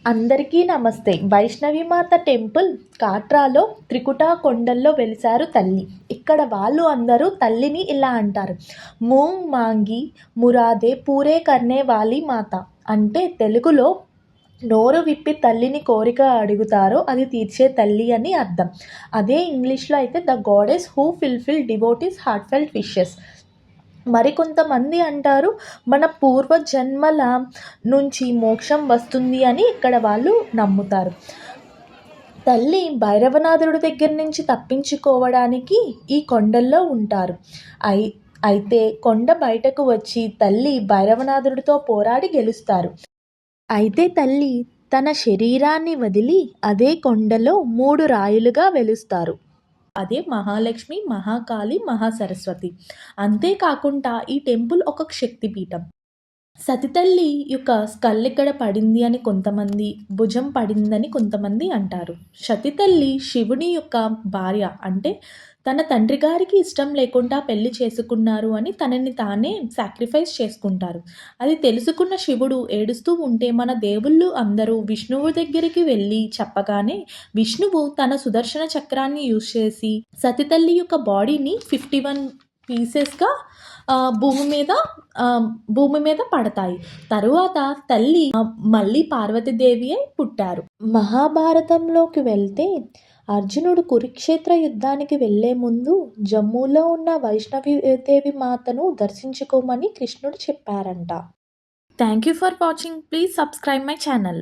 అందరికీ నమస్తే. వైష్ణవిమాత టెంపుల్ కాట్రాలో త్రికుటా కొండల్లో వెలిసారు తల్లి. ఇక్కడ వాళ్ళు అందరూ తల్లిని ఇలా అంటారు, మూంగ్ మాంగి మురాదే పూరే కర్నే వాలి మాత. అంటే తెలుగులో నోరు విప్పి తల్లిని కోరిక అడుగుతారో అది తీర్చే తల్లి అని అర్థం. అదే ఇంగ్లీష్లో అయితే the goddess who fulfil devotees heartfelt wishes. మరికొంతమంది అంటారు మన పూర్వజన్మల నుంచి మోక్షం వస్తుంది అని ఇక్కడ వాళ్ళు నమ్ముతారు. తల్లి భైరవనాథుడి దగ్గర నుంచి తప్పించుకోవడానికి ఈ కొండల్లో ఉంటారు. అయితే కొండ బయటకు వచ్చి తల్లి భైరవనాథుడితో పోరాడి గెలుస్తారు. అయితే తల్లి తన శరీరాన్ని వదిలి అదే కొండలో 3 రాయులుగా వెలుస్తారు. అదే మహాలక్ష్మి, మహాకాళి, మహాసరస్వతి. అంతేకాకుండా ఈ టెంపుల్ ఒక శక్తిపీఠం. సతితల్లి యొక్క స్కల్ ఇక్కడ పడింది అని కొంతమంది, భుజం పడిందని కొంతమంది అంటారు. సతితల్లి శివుని యొక్క భార్య. అంటే తన తండ్రి గారికి ఇష్టం లేకుండా పెళ్లి చేసుకున్నారు అని తనని తానే సాక్రిఫైస్ చేసుకుంటారు. అది తెలుసుకున్న శివుడు ఏడుస్తూ ఉంటే మన దేవుళ్ళు అందరూ విష్ణువు దగ్గరికి వెళ్ళి చెప్పగానే విష్ణువు తన సుదర్శన చక్రాన్ని యూజ్ చేసి సతితల్లి యొక్క బాడీని 51 పీసెస్గా భూమి మీద పడతాయి. తరువాత తల్లి మళ్ళీ పార్వతీదేవి అయి పుట్టారు. మహాభారతంలోకి వెళ్తే అర్జునుడు కురుక్షేత్ర యుద్ధానికి వెళ్లే ముందు జమ్మూలో ఉన్న వైష్ణవీదేవి మాతను దర్శించుకోమని కృష్ణుడు చెప్పారంట. Thank you for watching. Please subscribe my channel.